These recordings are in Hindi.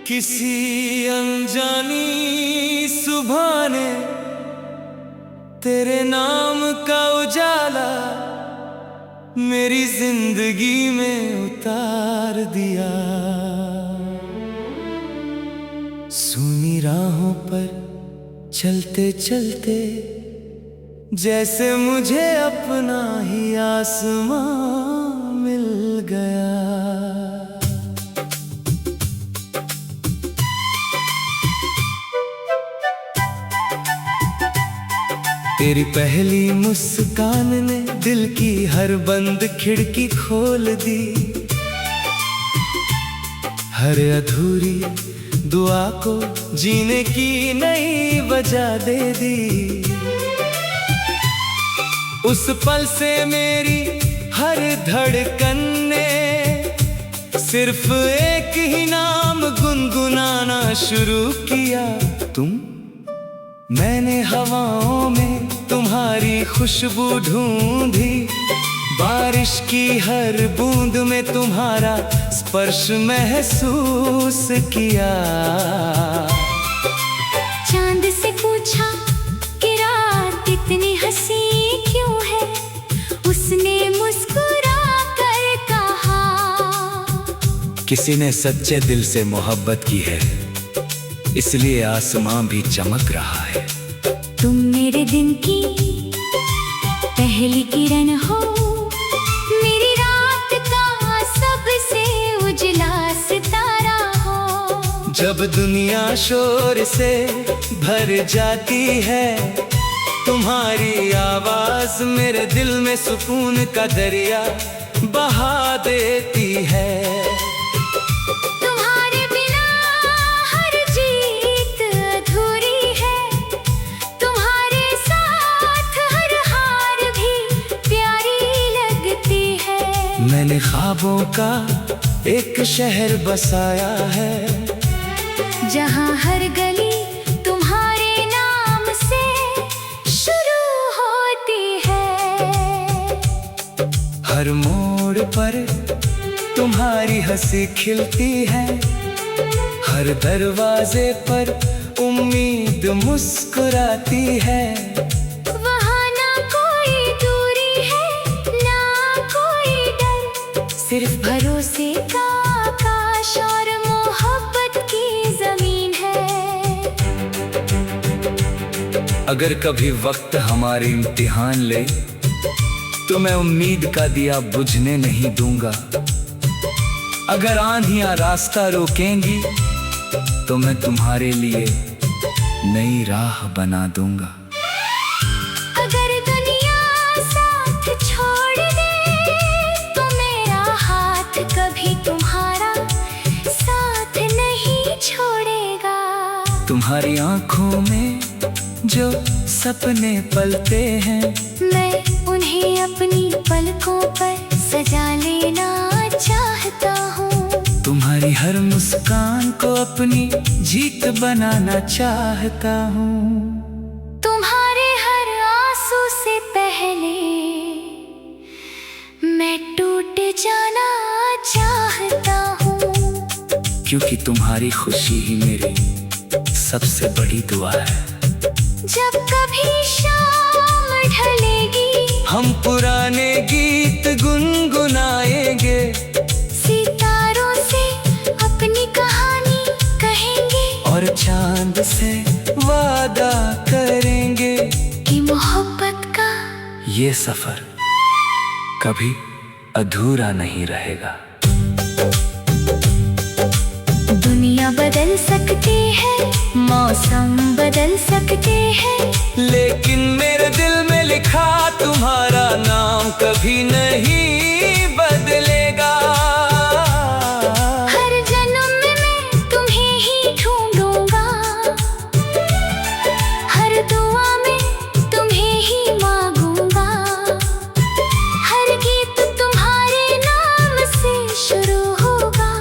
किसी अनजानी सुबह ने तेरे नाम का उजाला मेरी जिंदगी में उतार दिया। सूनी राहों पर चलते चलते जैसे मुझे अपना ही आसमां मिल गया। तेरी पहली मुस्कान ने दिल की हर बंद खिड़की खोल दी, हर अधूरी दुआ को जीने की नई वजह दे दी। उस पल से मेरी हर धड़कन ने सिर्फ एक ही नाम गुनगुनाना शुरू किया, तुम। मैंने हवाओं में तुम्हारी खुशबू ढूंढी, बारिश की हर बूंद में तुम्हारा स्पर्श महसूस किया। चांद से पूछा कि रात इतनी हंसी क्यों है, उसने मुस्कुरा कर कहा, किसी ने सच्चे दिल से मोहब्बत की है, इसलिए आसमां भी चमक रहा है। तुम मेरे दिन की पहली किरण हो, मेरी रात का सबसे उजला सितारा हो। जब दुनिया शोर से भर जाती है, तुम्हारी आवाज मेरे दिल में सुकून का दरिया बहा देती है। मैंने ख्वाबों का एक शहर बसाया है, जहाँ हर गली तुम्हारे नाम से शुरू होती है। हर मोड़ पर तुम्हारी हंसी खिलती है, हर दरवाजे पर उम्मीद मुस्कुराती है। सिर्फ भरोसे का आकाश और मोहब्बत की जमीन है। अगर कभी वक्त हमारे इम्तिहान ले, तो मैं उम्मीद का दिया बुझने नहीं दूंगा। अगर आंधियां रास्ता रोकेंगी, तो मैं तुम्हारे लिए नई राह बना दूंगा। कभी तुम्हारा साथ नहीं छोड़ेगा। तुम्हारी आंखों में जो सपने पलते हैं, मैं उन्हें अपनी पलकों पर सजा लेना चाहता हूँ। तुम्हारी हर मुस्कान को अपनी जीत बनाना चाहता हूँ। तुम्हारे हर आंसू से पहले मैं टूट जाना चाहता हूँ, क्योंकि तुम्हारी खुशी ही मेरी सबसे बड़ी दुआ है। जब कभी शाम ढलेगी, हम पुराने गीत गुनगुनाएंगे, सितारों से अपनी कहानी कहेंगे, और चांद से वादा करेंगे कि मोहब्बत का ये सफर कभी अधूरा नहीं रहेगा। दुनिया बदल सकती है, मौसम बदल सकते हैं, लेकिन मेरे दिल में लिखा तुम्हारा नाम कभी नहीं बदलेगा। हर जन्म में मैं तुम्हें ही ढूंढूंगा, हर दुआ में तुम्हें ही मांगूंगा। हर गीत तुम्हारे नाम से शुरू होगा,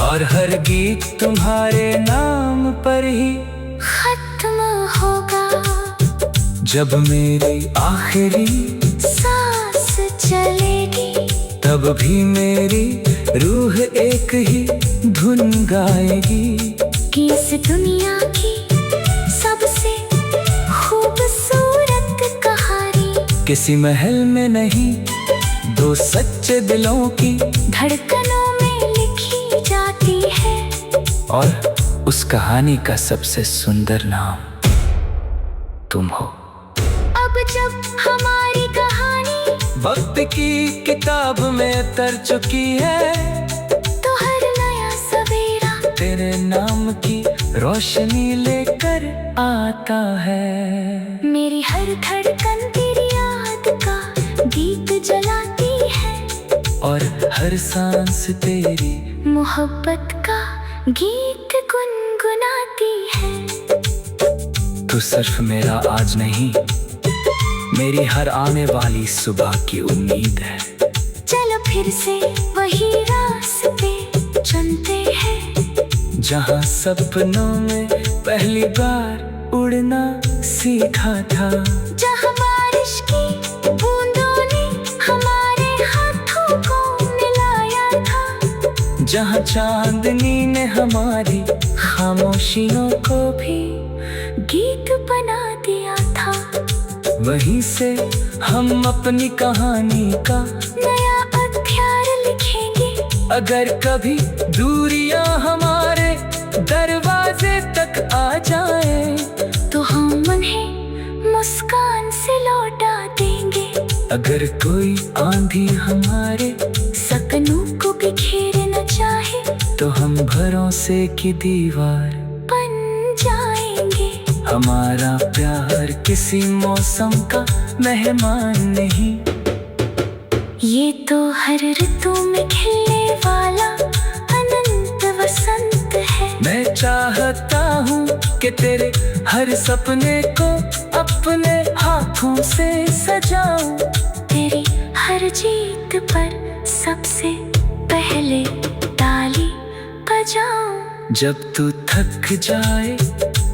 और हर गीत तुम्हारे नाम पर ही खत्म होगा। जब मेरी आखिरी सांस चलेगी, तब भी मेरी रूह एक ही धुन गाएगी। कि इस दुनिया की सबसे खूबसूरत कहानी किसी महल में नहीं, दो सच्चे दिलों की धड़कनों में लिखी जाती है। और उस कहानी का सबसे सुंदर नाम तुम हो। अब जब हमारी कहानी वक्त की किताब में तर चुकी है, तो हर नया सवेरा तेरे नाम की रोशनी लेकर आता है। मेरी हर धड़कन तेरी याद का गीत जलाती है, और हर सांस तेरी मोहब्बत का गीत गुनगुनाती है। तू सिर्फ मेरा आज नहीं, मेरी हर आने वाली सुबह की उम्मीद है। चलो फिर से वही रास्ते चलते हैं, जहाँ सपनों में पहली बार उड़ना सीखा था, जहाँ बारिश की बूंदों ने हमारे हाथों को मिलाया था, जहाँ चांदनी ने हमारी खामोशियों को भी गीत बना दिया था। वहीं से हम अपनी कहानी का नया अध्याय लिखेंगे। अगर कभी दूरियां हमारे दरवाजे तक आ जाए, तो हम उन्हें मुस्कान से लौटा देंगे। अगर कोई आंधी हमारे सपनों को बिखेरना चाहे, तो हम भरोसे की दीवार बन जाएंगे। हमारा प्यार किसी मौसम का मेहमान नहीं, ये तो हर ऋतु में खिलने वाला अनंत वसंत है। मैं चाहता हूँ कि तेरे हर सपने को अपने हाथों से सजाऊं, तेरी हर जीत पर सबसे पहले ताली बजाऊं। जब तू थक जाए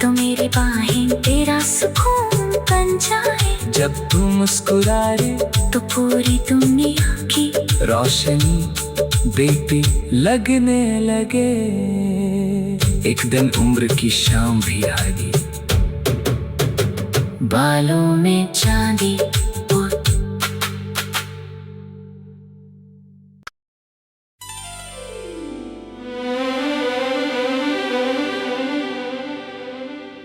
तो मेरी बाहें तेरा सुकून बन जाए, जब तू मुस्कुराए तो पूरी दुनिया की रोशनी बेटी लगने लगे। एक दिन उम्र की शाम भी आएगी, बालों में चांदी और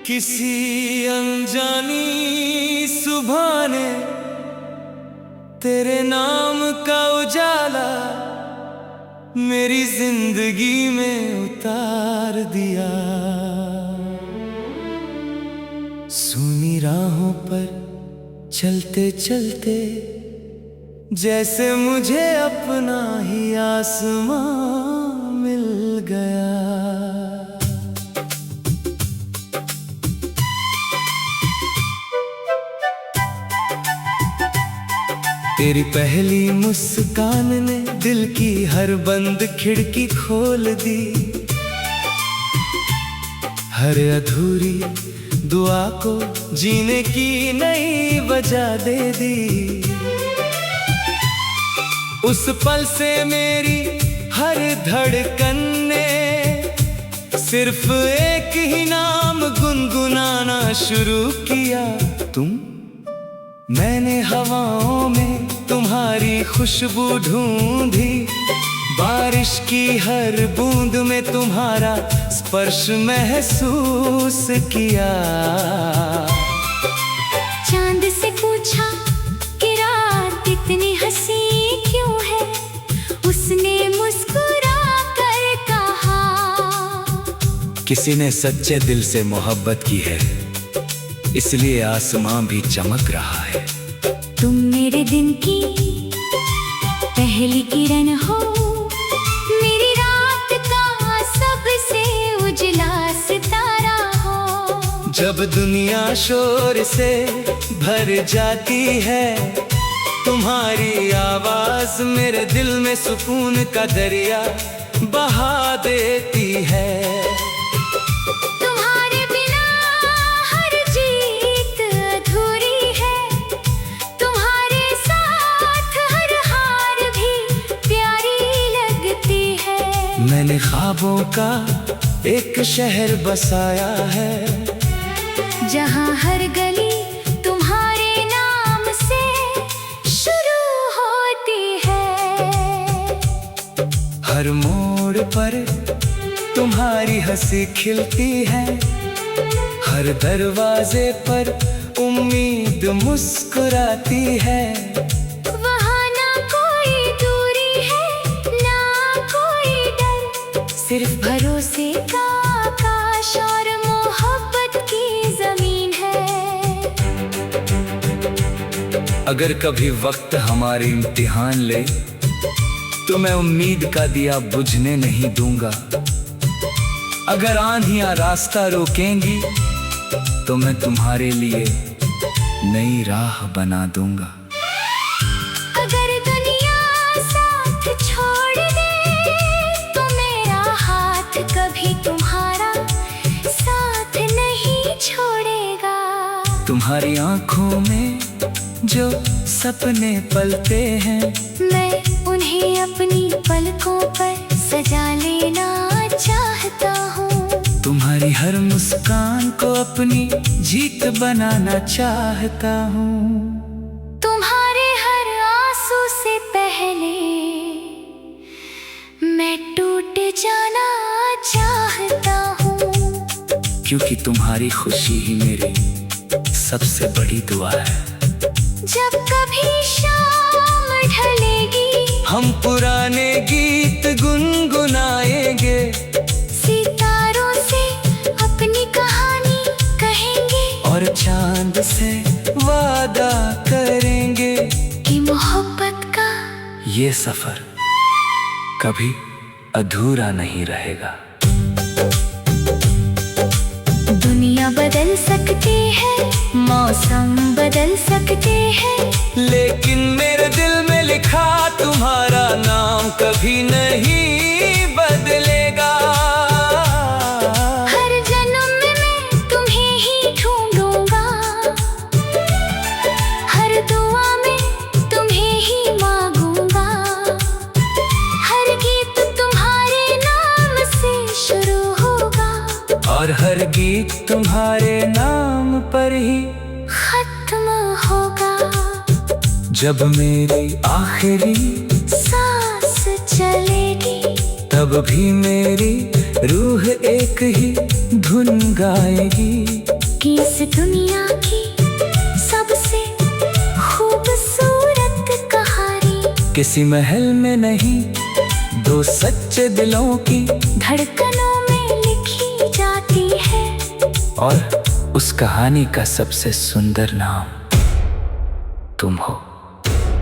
किसी अनजानी सुबह ने तेरे नाम का उजाला मेरी जिंदगी में उतार दिया। सुनी राहों पर चलते चलते जैसे मुझे अपना ही आसमां मिल गया। तेरी पहली मुस्कान ने दिल की हर बंद खिड़की खोल दी, हर अधूरी दुआ को जीने की नई वजह दे दी। उस पल से मेरी हर धड़कन ने सिर्फ एक ही नाम गुनगुनाना शुरू किया, तुम। मैंने हवाओं में तुम्हारी खुशबू ढूंढी, बारिश की हर बूंद में तुम्हारा स्पर्श महसूस किया। चांद से पूछा कि रात इतनी हंसी क्यों है, उसने मुस्कुरा कर कहा, किसी ने सच्चे दिल से मोहब्बत की है, इसलिए आसमां भी चमक रहा है। तुम मेरे दिन की पहली किरण हो, मेरी रात का सबसे उजला सितारा हो। जब दुनिया शोर से भर जाती है, तुम्हारी आवाज मेरे दिल में सुकून का दरिया बहा देती है। तुम्हारे बिना हर जीत अधूरी है, तुम्हारे साथ हर हार भी प्यारी लगती है। मैंने ख्वाबों का एक शहर बसाया है, जहाँ हर गली तुम्हारे नाम से शुरू होती है। हर मोड़ पर तुम्हारी हंसी खिलती है, हर दरवाजे पर उम्मीद मुस्कुराती है। वहाँ ना कोई दूरी है, ना कोई डर, सिर्फ भरोसे का आकाश और मोहब्बत की जमीन है। अगर कभी वक्त हमारे इम्तिहान ले, तो मैं उम्मीद का दिया बुझने नहीं दूंगा। अगर आंधियां रास्ता रोकेंगी, तो मैं तुम्हारे लिए नई राह बना दूंगा। अगर दुनिया साथ छोड़ दे, तो मेरा हाथ कभी तुम्हारा साथ नहीं छोड़ेगा। तुम्हारी आंखों में जो सपने पलते हैं, मैं उन्हें अपनी पलकों पर सजा लेना चाहता हूँ। तुम्हारी हर मुस्कान को अपनी जीत बनाना चाहता हूँ। तुम्हारे हर आंसू से पहले मैं टूट जाना चाहता हूँ, क्योंकि तुम्हारी खुशी ही मेरी सबसे बड़ी दुआ है। जब कभी शाम ढलेगी, हम पुराने गीत गुनगुनाएंगे, सितारों से अपनी कहानी कहेंगे, और चांद से वादा करेंगे कि मोहब्बत का ये सफर कभी अधूरा नहीं रहेगा। दुनिया बदल सकती है, मौसम बदल सकते हैं, लेकिन मेरे दिल में लिखा तुम्हारा नाम कभी नहीं बदलेगा। हर जन्म में मैं तुम्हें ही ढूंढूंगा, हर दुआ में तुम्हें ही मांगूंगा। हर गीत तुम्हारे नाम से शुरू होगा, और हर गीत तुम्हारे नाम पर ही खत्म होगा। जब मेरी आखिरी सांस चलेगी, तब भी मेरी रूह एक ही धुन गाएगी, कि इस दुनिया की सबसे खूबसूरत कहानी किसी महल में नहीं, दो सच्चे दिलों की धड़कनों में लिखी जाती है। और उस कहानी का सबसे सुंदर नाम तुम हो।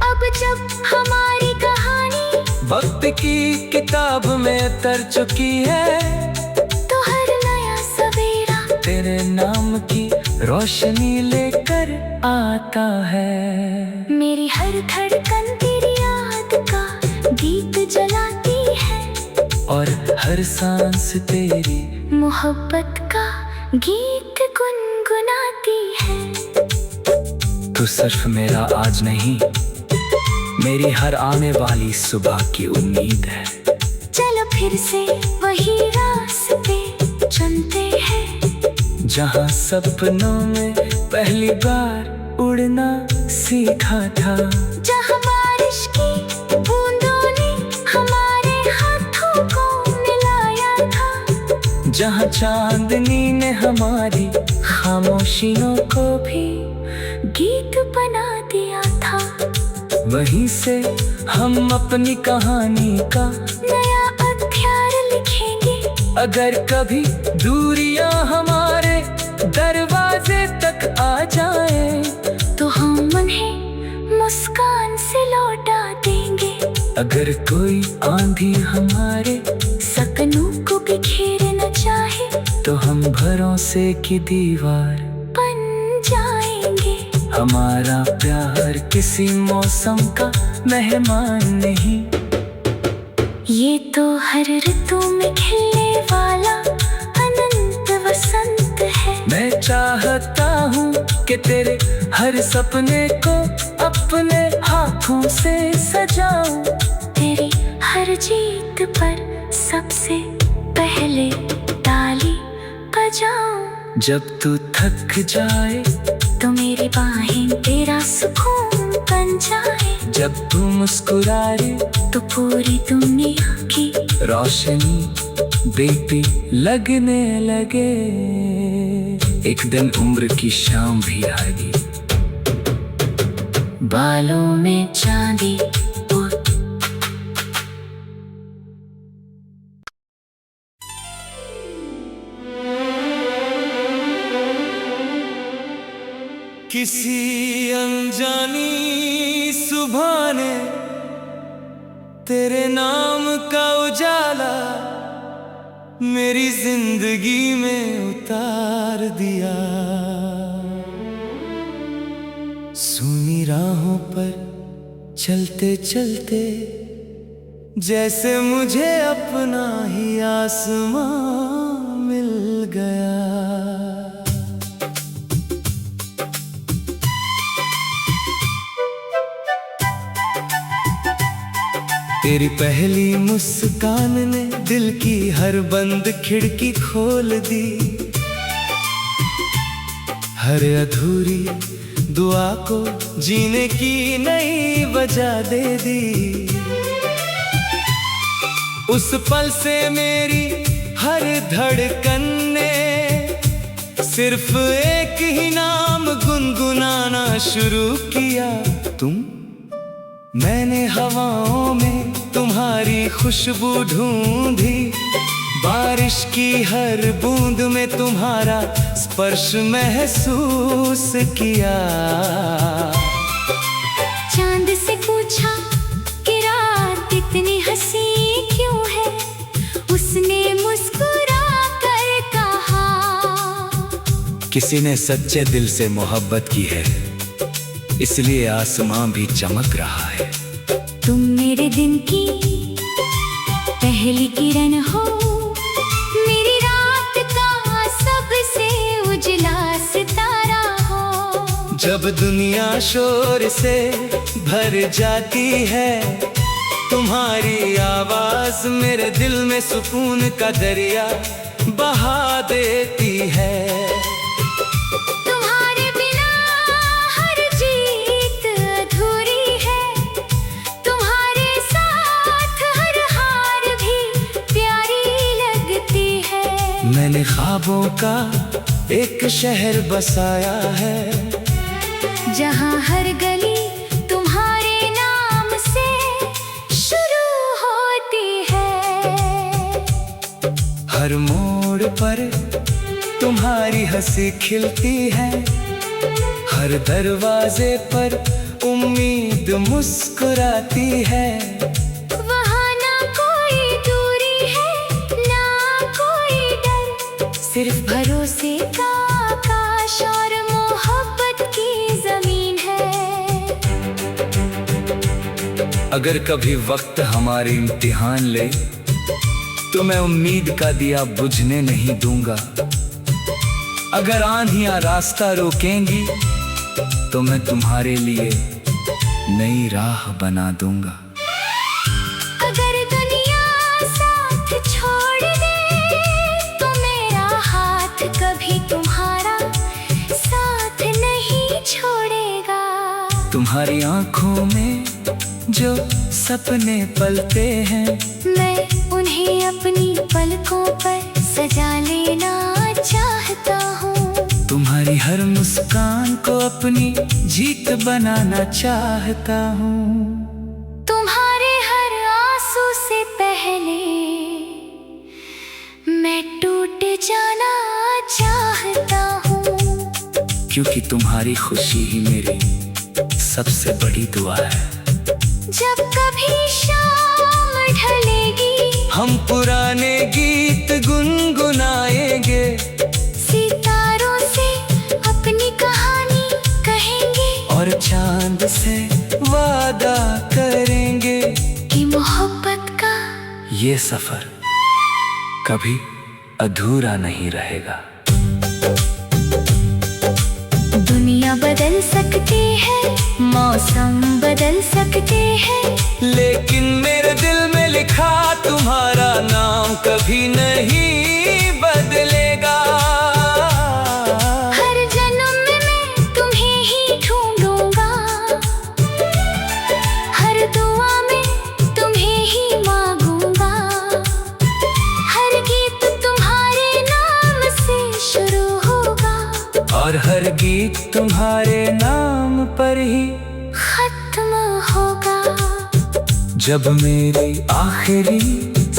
अब जब हमारी कहानी वक्त की किताब में तर चुकी है, तो हर नया सवेरा तेरे नाम की रोशनी लेकर आता है। मेरी हर धड़कन तेरी याद का गीत जलाती है, और हर सांस तेरी मोहब्बत का गीत गुनगुनाती है। तू सिर्फ मेरा आज नहीं, मेरी हर आने वाली सुबह की उम्मीद है। चलो फिर से वही रास्ते चुनते हैं, जहाँ सपनों में पहली बार उड़ना सीखा था, जहाँ बारिश की बूंदों ने हमारे हाथों को मिलाया था, जहाँ चांदनी ने हमारी खामोशियों को भी गीत बना दिया था। वहीं से हम अपनी कहानी का नया अध्याय लिखेंगे। अगर कभी दूरियां हमारे दरवाजे तक आ जाए, तो हम उन्हें मुस्कान से लौटा देंगे। अगर कोई आंधी हमारे सपनों को बिखेरना चाहे, तो हम भरोसे की दीवार बन जाएंगे। हमारा प्यार किसी मौसम का मेहमान नहीं, ये तो हर ऋतु में खिलने वाला अनंत वसंत है। मैं चाहता हूँ कि तेरे हर सपने को अपने हाथों से सजाऊं, तेरी हर जीत पर सबसे पहले जाऊं। जब तू थक जाए तो मेरी बाहें तेरा सुकून बन जाए। जब तू मुस्कुराए तो पूरी दुनिया की रोशनी बेटी लगने लगे। एक दिन उम्र की शाम भी आएगी, बालों में चांदी किसी अनजानी सुबह ने तेरे नाम का उजाला मेरी जिंदगी में उतार दिया। सूनी राहों पर चलते चलते जैसे मुझे अपना ही आसमां मिल गया। तेरी पहली मुस्कान ने दिल की हर बंद खिड़की खोल दी। हर अधूरी दुआ को जीने की नई वजह दे दी। उस पल से मेरी हर धड़कन ने सिर्फ एक ही नाम गुनगुनाना शुरू किया, तुम। मैंने हवाओं में तुम्हारी खुशबू ढूंढी, बारिश की हर बूंद में तुम्हारा स्पर्श महसूस किया। चांद से पूछा कि रात इतनी हंसी क्यों है, उसने मुस्कुरा कर कहा, किसी ने सच्चे दिल से मोहब्बत की है, इसलिए आसमां भी चमक रहा है। तुम मेरे दिन की पहली किरण हो, मेरी रात का सबसे उजला सितारा हो। जब दुनिया शोर से भर जाती है, तुम्हारी आवाज मेरे दिल में सुकून का दरिया बहा देती है। मैंने ख्वाबों का एक शहर बसाया है, जहाँ हर गली तुम्हारे नाम से शुरू होती है। हर मोड़ पर तुम्हारी हंसी खिलती है, हर दरवाजे पर उम्मीद मुस्कुराती है। सिर्फ भरोसे का आकाश और मोहब्बत की जमीन है। अगर कभी वक्त हमारे इम्तिहान ले तो मैं उम्मीद का दिया बुझने नहीं दूंगा। अगर आंधियां रास्ता रोकेंगी तो मैं तुम्हारे लिए नई राह बना दूंगा। अगर दुनिया साथ छोड़ दे तो मेरा हाथ कभी तुम्हारा साथ नहीं छोड़ेगा। तुम्हारी आंखों में जो सपने पलते हैं, मैं उन्हें अपनी पलकों पर सजा लेना चाहता हूँ। तुम्हारी हर मुस्कान को अपनी जीत बनाना चाहता हूँ। तुम्हारे हर आंसू से पहले मैं टूट जाना चाहता हूँ, क्योंकि तुम्हारी खुशी ही मेरी सबसे बड़ी दुआ है। जब कभी शाम ढलेगी हम पुराने गीत गुनगुनाएंगे, सितारों से अपनी कहानी कहेंगे और चांद से वादा करेंगे कि मोहब्बत का ये सफर कभी अधूरा नहीं रहेगा। दुनिया बदल सकती है, मौसम बदल सकते हैं, लेकिन मेरे दिल में लिखा तुम्हारा नाम कभी नहीं बदलेगा। तुम्हारे नाम पर ही खत्म होगा। जब मेरी आखिरी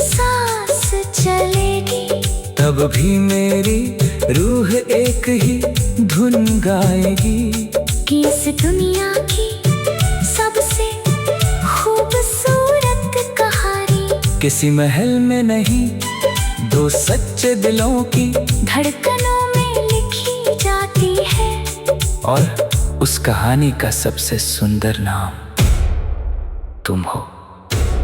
सांस चलेगी तब भी मेरी रूह एक ही धुन गाएगी कि इस दुनिया की सबसे खूबसूरत कहानी किसी महल में नहीं, दो सच्चे दिलों की धड़कनों में लिखी जाती है। और उस कहानी का सबसे सुंदर नाम तुम हो।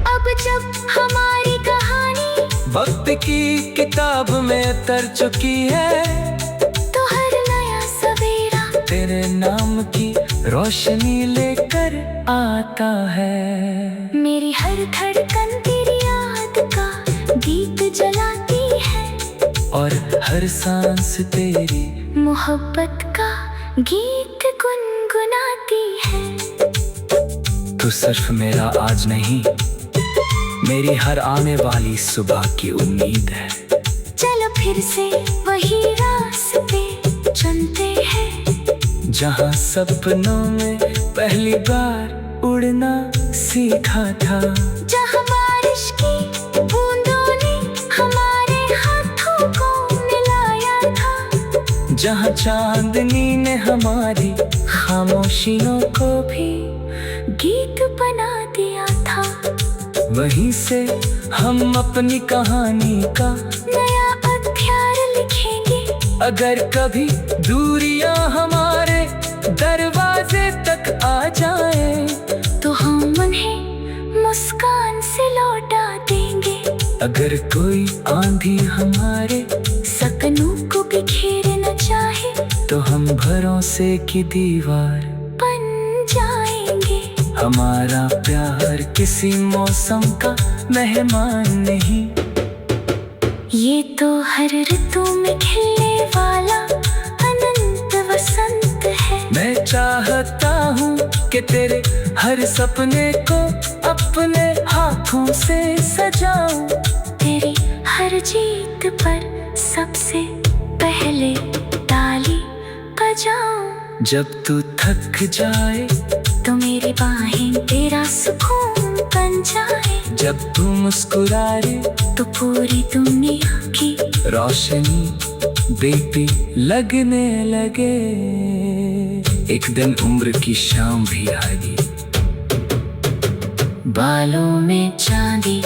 अब जब हमारी कहानी वक्त की किताब में तर चुकी है, तो हर नया सवेरा तेरे नाम की रोशनी लेकर आता है। मेरी हर धड़कन तेरी याद का दीप जलाती है और हर सांस तेरी मोहब्बत का गीत गुनगुनाती है। तू सिर्फ मेरा आज नहीं, मेरी हर आने वाली सुबह की उम्मीद है। चलो फिर से वही रास्ते चुनते हैं, जहाँ सपनों में पहली बार उड़ना सीखा था, जहाँ बारिश की बूंदों ने हमारे हाथों को मिलाया था, जहाँ चांदनी ने हमारी खामोशियों को भी गीत बना दिया था। वहीं से हम अपनी कहानी का नया अध्याय लिखेंगे। अगर कभी दूरियां हमारे दरवाजे तक आ जाए, तो हम उन्हें मुस्कान से लौटा देंगे। अगर कोई आंधी हमारे सपनों को बिखेर न चाहे, तो हम भरोसे की दीवार बन जाएंगे। हमारा प्यार किसी मौसम का मेहमान नहीं, ये तो हर ऋतु में खिलने वाला अनंत वसंत है। मैं चाहता हूँ कि तेरे हर सपने को अपने हाथों से सजाऊं, तेरी हर जीत पर सबसे पहले ताली बजाऊं। जब तू थक जाए तो मेरी बाहें तेरा सुकून बन जाए। जब तू मुस्कुराए तो पूरी दुनिया की रोशनी बेटी लगने लगे। एक दिन उम्र की शाम भी आएगी, बालों में चांदी